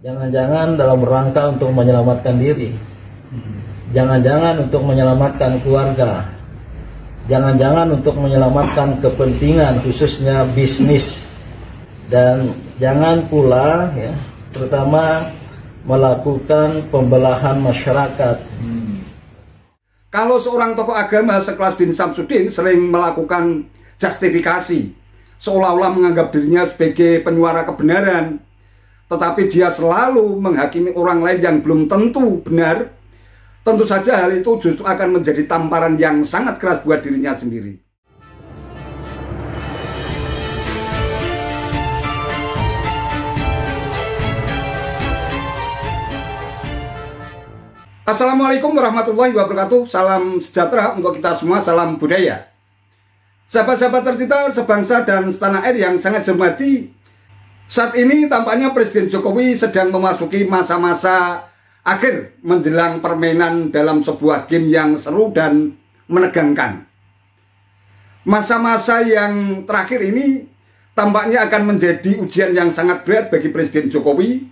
Jangan-jangan dalam rangka untuk menyelamatkan diri, jangan-jangan untuk menyelamatkan keluarga, jangan-jangan untuk menyelamatkan kepentingan khususnya bisnis, dan jangan pula ya, terutama melakukan pembelahan masyarakat. Kalau seorang tokoh agama sekelas Din Samsudin sering melakukan justifikasi, seolah-olah menganggap dirinya sebagai penyuara kebenaran, tetapi dia selalu menghakimi orang lain yang belum tentu benar, tentu saja hal itu justru akan menjadi tamparan yang sangat keras buat dirinya sendiri. Assalamualaikum warahmatullahi wabarakatuh. Salam sejahtera untuk kita semua, salam budaya. Sahabat-sahabat tercinta sebangsa dan setanah air yang sangat saya hormati, saat ini tampaknya Presiden Jokowi sedang memasuki masa-masa akhir menjelang permainan dalam sebuah game yang seru dan menegangkan. Masa-masa yang terakhir ini tampaknya akan menjadi ujian yang sangat berat bagi Presiden Jokowi.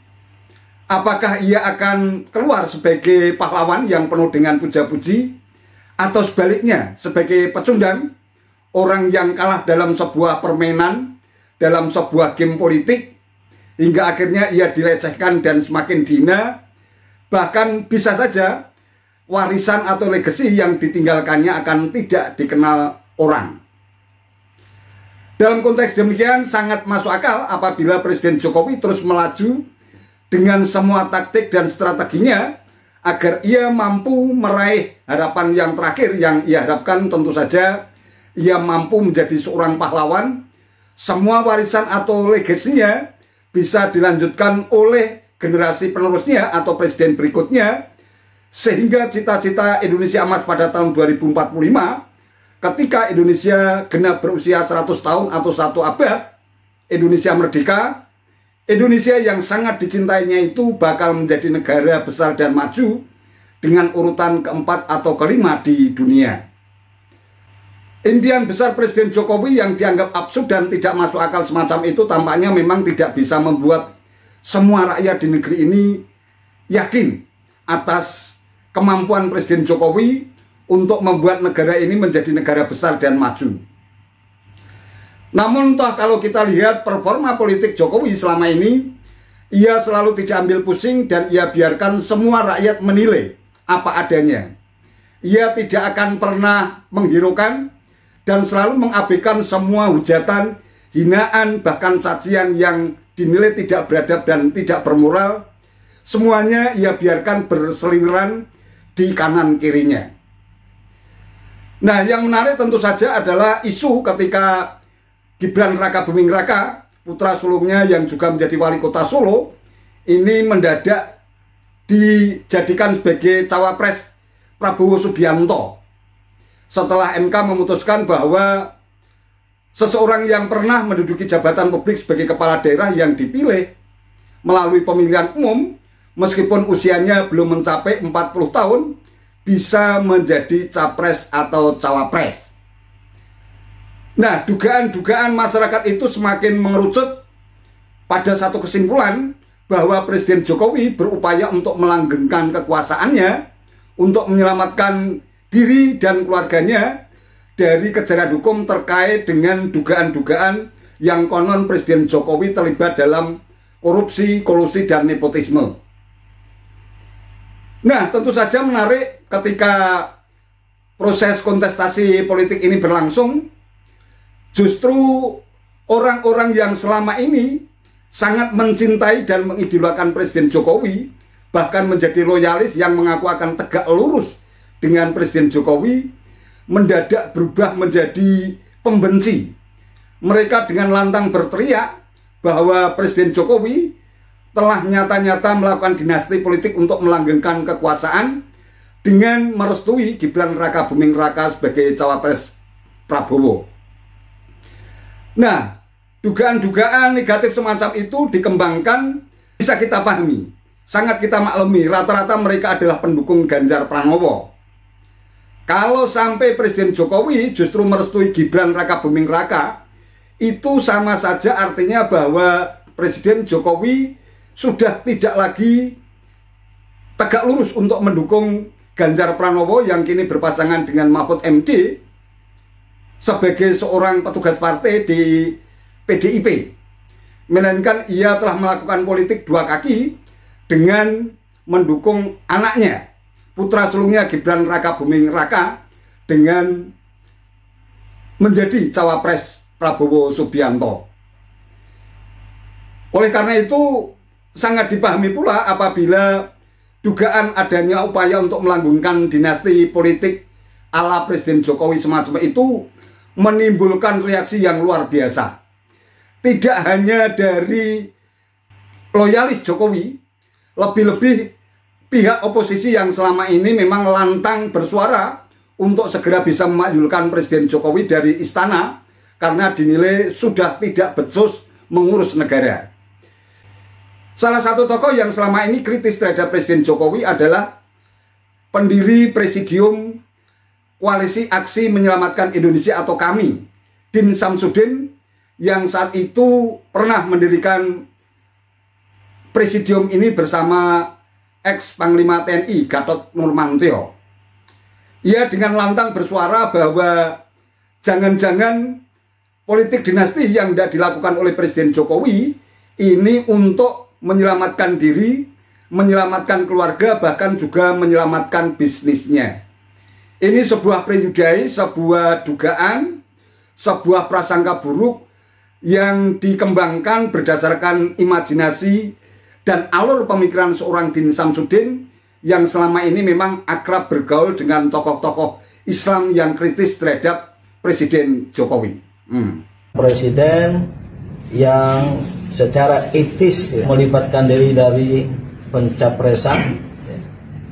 Apakah ia akan keluar sebagai pahlawan yang penuh dengan puja-puji, atau sebaliknya sebagai pecundang, orang yang kalah dalam sebuah permainan, dalam sebuah game politik, hingga akhirnya ia dilecehkan dan semakin dihina. Bahkan bisa saja warisan atau legasi yang ditinggalkannya akan tidak dikenal orang. Dalam konteks demikian sangat masuk akal apabila Presiden Jokowi terus melaju dengan semua taktik dan strateginya agar ia mampu meraih harapan yang terakhir yang ia harapkan. Tentu saja ia mampu menjadi seorang pahlawan. Semua warisan atau legasinya bisa dilanjutkan oleh generasi penerusnya atau presiden berikutnya, sehingga cita-cita Indonesia emas pada tahun 2045 ketika Indonesia genap berusia 100 tahun atau 1 abad, Indonesia merdeka, Indonesia yang sangat dicintainya itu bakal menjadi negara besar dan maju dengan urutan keempat atau kelima di dunia. Impian besar Presiden Jokowi yang dianggap absurd dan tidak masuk akal semacam itu tampaknya memang tidak bisa membuat semua rakyat di negeri ini yakin atas kemampuan Presiden Jokowi untuk membuat negara ini menjadi negara besar dan maju. Namun toh kalau kita lihat performa politik Jokowi selama ini, ia selalu tidak ambil pusing dan ia biarkan semua rakyat menilai apa adanya. Ia tidak akan pernah menghiraukan dan selalu mengabaikan semua hujatan, hinaan, bahkan cacian yang dinilai tidak beradab dan tidak bermoral. Semuanya ia biarkan berseliweran di kanan kirinya. Nah, yang menarik tentu saja adalah isu ketika Gibran Raka Buming Raka, putra sulungnya yang juga menjadi wali kota Solo, ini mendadak dijadikan sebagai cawapres Prabowo Subianto. Setelah MK memutuskan bahwa seseorang yang pernah menduduki jabatan publik sebagai kepala daerah yang dipilih melalui pemilihan umum, meskipun usianya belum mencapai 40 tahun, bisa menjadi capres atau cawapres. Nah, dugaan-dugaan masyarakat itu semakin mengerucut pada satu kesimpulan bahwa Presiden Jokowi berupaya untuk melanggengkan kekuasaannya, untuk menyelamatkan diri dan keluarganya dari kejaran hukum terkait dengan dugaan-dugaan yang konon Presiden Jokowi terlibat dalam korupsi, kolusi, dan nepotisme. Nah, tentu saja menarik ketika proses kontestasi politik ini berlangsung, justru orang-orang yang selama ini sangat mencintai dan mengidolakan Presiden Jokowi, bahkan menjadi loyalis yang mengaku akan tegak lurus dengan Presiden Jokowi, mendadak berubah menjadi pembenci. Mereka dengan lantang berteriak bahwa Presiden Jokowi telah nyata-nyata melakukan dinasti politik untuk melanggengkan kekuasaan dengan merestui Gibran Raka Buming Raka sebagai cawapres Prabowo. Nah, dugaan-dugaan negatif semacam itu dikembangkan bisa kita pahami, sangat kita maklumi, rata-rata mereka adalah pendukung Ganjar Pranowo. Kalau sampai Presiden Jokowi justru merestui Gibran Raka Buming Raka, itu sama saja artinya bahwa Presiden Jokowi sudah tidak lagi tegak lurus untuk mendukung Ganjar Pranowo yang kini berpasangan dengan Mahfud MD sebagai seorang petugas partai di PDIP. Melainkan ia telah melakukan politik dua kaki dengan mendukung anaknya, putra sulungnya Gibran Raka Buming Raka, dengan menjadi cawapres Prabowo Subianto. Oleh karena itu sangat dipahami pula apabila dugaan adanya upaya untuk melanggengkan dinasti politik ala Presiden Jokowi semacam itu menimbulkan reaksi yang luar biasa. Tidak hanya dari loyalis Jokowi, lebih-lebih pihak oposisi yang selama ini memang lantang bersuara untuk segera bisa memakzulkan Presiden Jokowi dari istana karena dinilai sudah tidak becus mengurus negara. Salah satu tokoh yang selama ini kritis terhadap Presiden Jokowi adalah pendiri Presidium Koalisi Aksi Menyelamatkan Indonesia atau KAMI, Din Samsudin, yang saat itu pernah mendirikan presidium ini bersama ex-Panglima TNI Gatot Nurmantio. Ia dengan lantang bersuara bahwa jangan-jangan politik dinasti yang tidak dilakukan oleh Presiden Jokowi ini untuk menyelamatkan diri, menyelamatkan keluarga, bahkan juga menyelamatkan bisnisnya. Ini sebuah prejudis, sebuah dugaan, sebuah prasangka buruk yang dikembangkan berdasarkan imajinasi dan alur pemikiran seorang Din Samsudin yang selama ini memang akrab bergaul dengan tokoh-tokoh Islam yang kritis terhadap Presiden Jokowi. Presiden yang secara etis melibatkan diri dari pencapresan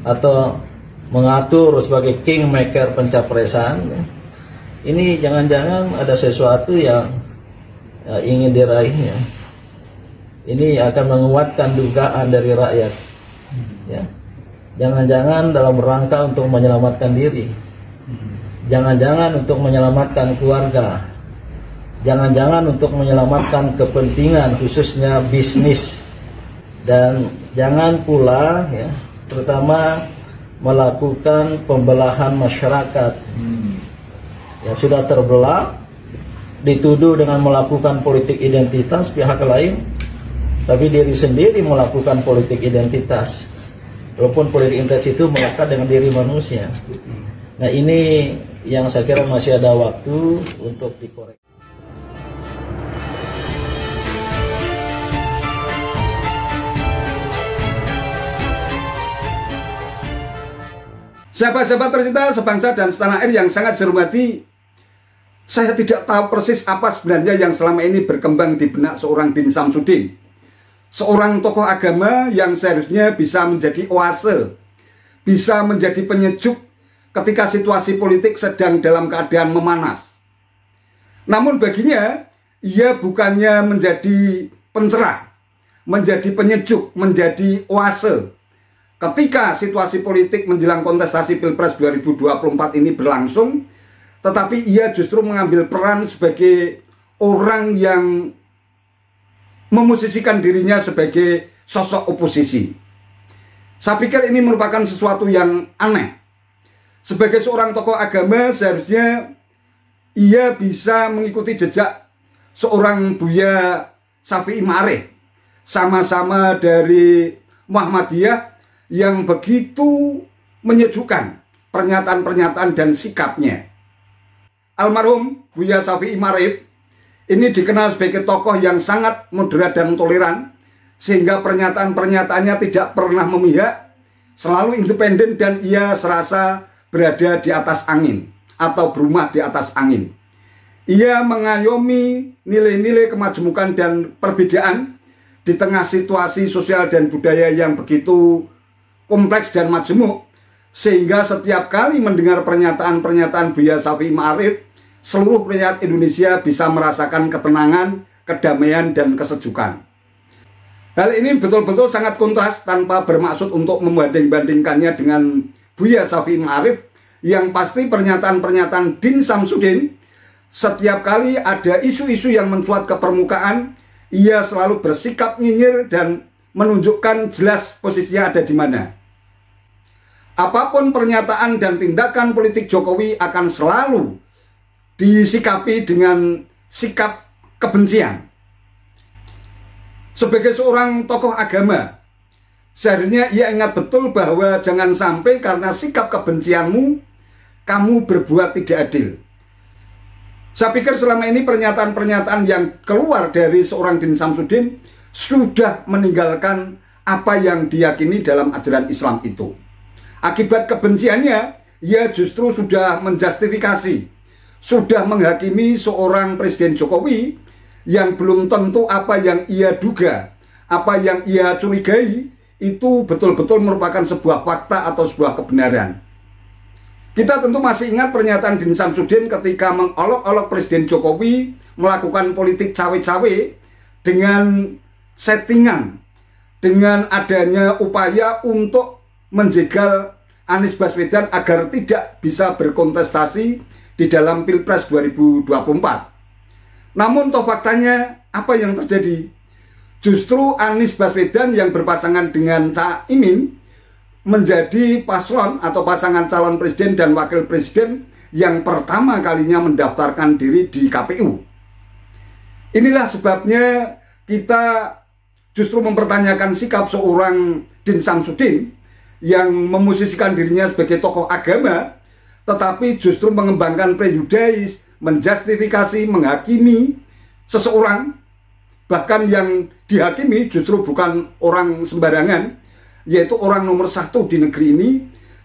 atau mengatur sebagai kingmaker pencapresan, ini jangan-jangan ada sesuatu yang ingin diraihnya. Ini akan menguatkan dugaan dari rakyat, ya. Jangan-jangan dalam rangka untuk menyelamatkan diri, jangan-jangan untuk menyelamatkan keluarga, jangan-jangan untuk menyelamatkan kepentingan khususnya bisnis, dan jangan pula ya, terutama melakukan pembelahan masyarakat yang sudah terbelah, dituduh dengan melakukan politik identitas pihak lain, tapi diri sendiri melakukan politik identitas, walaupun politik identitas itu melekat dengan diri manusia. Nah, ini yang saya kira masih ada waktu untuk dikoreksi. Sahabat-sahabat tercinta sebangsa dan setanah air yang sangat saya hormati, saya tidak tahu persis apa sebenarnya yang selama ini berkembang di benak seorang Din Samsudin, seorang tokoh agama yang seharusnya bisa menjadi oase, bisa menjadi penyejuk ketika situasi politik sedang dalam keadaan memanas. Namun baginya, ia bukannya menjadi pencerah, menjadi penyejuk, menjadi oase ketika situasi politik menjelang kontestasi Pilpres 2024 ini berlangsung, tetapi ia justru mengambil peran sebagai orang yang memosisikan dirinya sebagai sosok oposisi. Saya pikir ini merupakan sesuatu yang aneh. Sebagai seorang tokoh agama, seharusnya ia bisa mengikuti jejak seorang Buya Syafi'i Ma'arif, sama-sama dari Muhammadiyah, yang begitu menyejukkan pernyataan-pernyataan dan sikapnya. Almarhum Buya Syafi'i Ma'arif ini dikenal sebagai tokoh yang sangat moderat dan toleran, sehingga pernyataan-pernyataannya tidak pernah memihak, selalu independen, dan ia serasa berada di atas angin atau berumah di atas angin. Ia mengayomi nilai-nilai kemajemukan dan perbedaan di tengah situasi sosial dan budaya yang begitu kompleks dan majemuk, sehingga setiap kali mendengar pernyataan-pernyataan Buya Syafi'i Ma'arif, seluruh rakyat Indonesia bisa merasakan ketenangan, kedamaian, dan kesejukan. Hal ini betul-betul sangat kontras tanpa bermaksud untuk membanding-bandingkannya dengan Buya Syafi'i Ma'arif, yang pasti pernyataan-pernyataan Din Samsudin setiap kali ada isu-isu yang mencuat ke permukaan, ia selalu bersikap nyinyir dan menunjukkan jelas posisinya ada di mana. Apapun pernyataan dan tindakan politik Jokowi akan selalu disikapi dengan sikap kebencian. Sebagai seorang tokoh agama, seharusnya ia ingat betul bahwa jangan sampai karena sikap kebencianmu, kamu berbuat tidak adil. Saya pikir selama ini pernyataan-pernyataan yang keluar dari seorang Din Samsudin sudah meninggalkan apa yang diyakini dalam ajaran Islam itu. Akibat kebenciannya, ia justru sudah menjustifikasi, sudah menghakimi seorang Presiden Jokowi yang belum tentu apa yang ia duga, apa yang ia curigai itu betul-betul merupakan sebuah fakta atau sebuah kebenaran. Kita tentu masih ingat pernyataan Din Samsudin ketika mengolok-olok Presiden Jokowi melakukan politik cawe-cawe dengan settingan, dengan adanya upaya untuk menjegal Anies Baswedan agar tidak bisa berkontestasi di dalam Pilpres 2024. Namun toh faktanya apa yang terjadi? Justru Anies Baswedan yang berpasangan dengan Caimin menjadi paslon atau pasangan calon presiden dan wakil presiden yang pertama kalinya mendaftarkan diri di KPU. Inilah sebabnya kita justru mempertanyakan sikap seorang Din Samsudin yang memosisikan dirinya sebagai tokoh agama, tetapi justru mengembangkan prejudis, menjustifikasi, menghakimi seseorang, bahkan yang dihakimi justru bukan orang sembarangan, yaitu orang nomor 1 di negeri ini,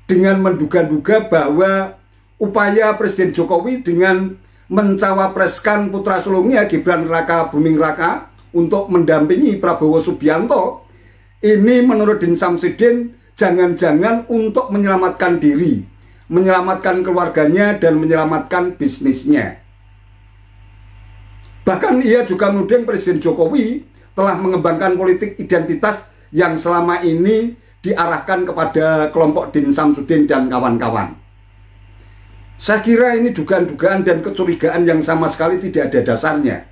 dengan menduga-duga bahwa upaya Presiden Jokowi dengan mencawapreskan putra sulungnya Gibran Raka Buming Raka untuk mendampingi Prabowo Subianto, ini menurut Din Samsudin jangan-jangan untuk menyelamatkan diri, menyelamatkan keluarganya, dan menyelamatkan bisnisnya. Bahkan ia juga menuding Presiden Jokowi telah mengembangkan politik identitas yang selama ini diarahkan kepada kelompok Din Samsudin dan kawan-kawan. Saya kira ini dugaan-dugaan dan kecurigaan yang sama sekali tidak ada dasarnya.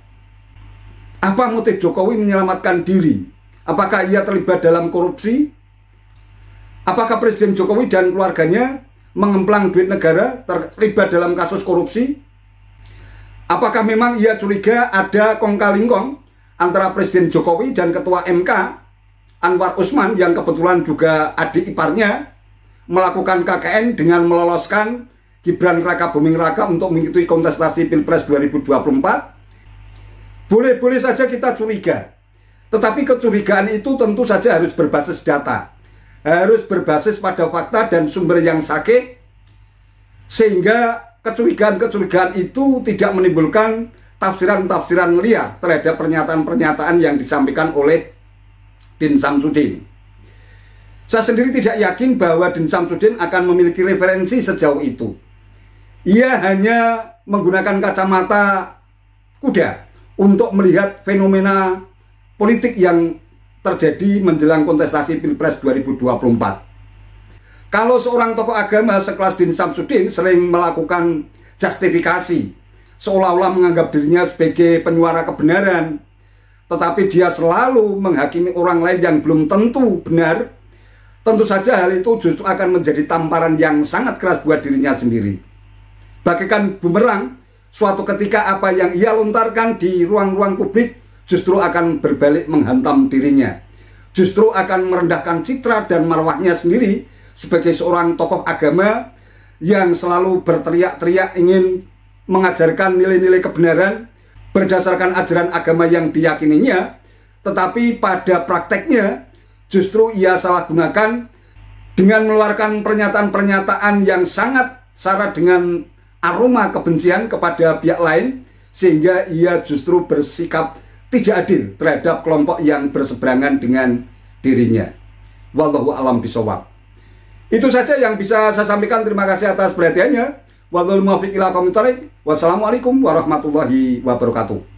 Apa motif Jokowi menyelamatkan diri? Apakah ia terlibat dalam korupsi? Apakah Presiden Jokowi dan keluarganya mengemplang duit negara, terlibat dalam kasus korupsi? Apakah memang ia curiga ada kong-kali-kong antara Presiden Jokowi dan Ketua MK Anwar Usman yang kebetulan juga adik iparnya melakukan KKN dengan meloloskan Gibran Raka Buming Raka untuk mengikuti kontestasi Pilpres 2024? Boleh-boleh saja kita curiga, tetapi kecurigaan itu tentu saja harus berbasis data, harus berbasis pada fakta dan sumber yang sahih, sehingga kecurigaan-kecurigaan itu tidak menimbulkan tafsiran-tafsiran liar terhadap pernyataan-pernyataan yang disampaikan oleh Din Samsudin. Saya sendiri tidak yakin bahwa Din Samsudin akan memiliki referensi sejauh itu. Ia hanya menggunakan kacamata kuda untuk melihat fenomena politik yang terjadi menjelang kontestasi Pilpres 2024. Kalau seorang tokoh agama sekelas Din Samsudin sering melakukan justifikasi, seolah-olah menganggap dirinya sebagai penyuara kebenaran, tetapi dia selalu menghakimi orang lain yang belum tentu benar, tentu saja hal itu justru akan menjadi tamparan yang sangat keras buat dirinya sendiri. Bagaikan bumerang, suatu ketika apa yang ia lontarkan di ruang-ruang publik justru akan berbalik menghantam dirinya. Justru akan merendahkan citra dan marwahnya sendiri sebagai seorang tokoh agama yang selalu berteriak-teriak ingin mengajarkan nilai-nilai kebenaran berdasarkan ajaran agama yang diyakininya, tetapi pada prakteknya justru ia salah gunakan dengan mengeluarkan pernyataan-pernyataan yang sangat syarat dengan aroma kebencian kepada pihak lain, sehingga ia justru bersikap tidak adil terhadap kelompok yang berseberangan dengan dirinya. Wallahu a'lam bishawab. Itu saja yang bisa saya sampaikan. Terima kasih atas perhatiannya. Wassalamualaikum warahmatullahi wabarakatuh.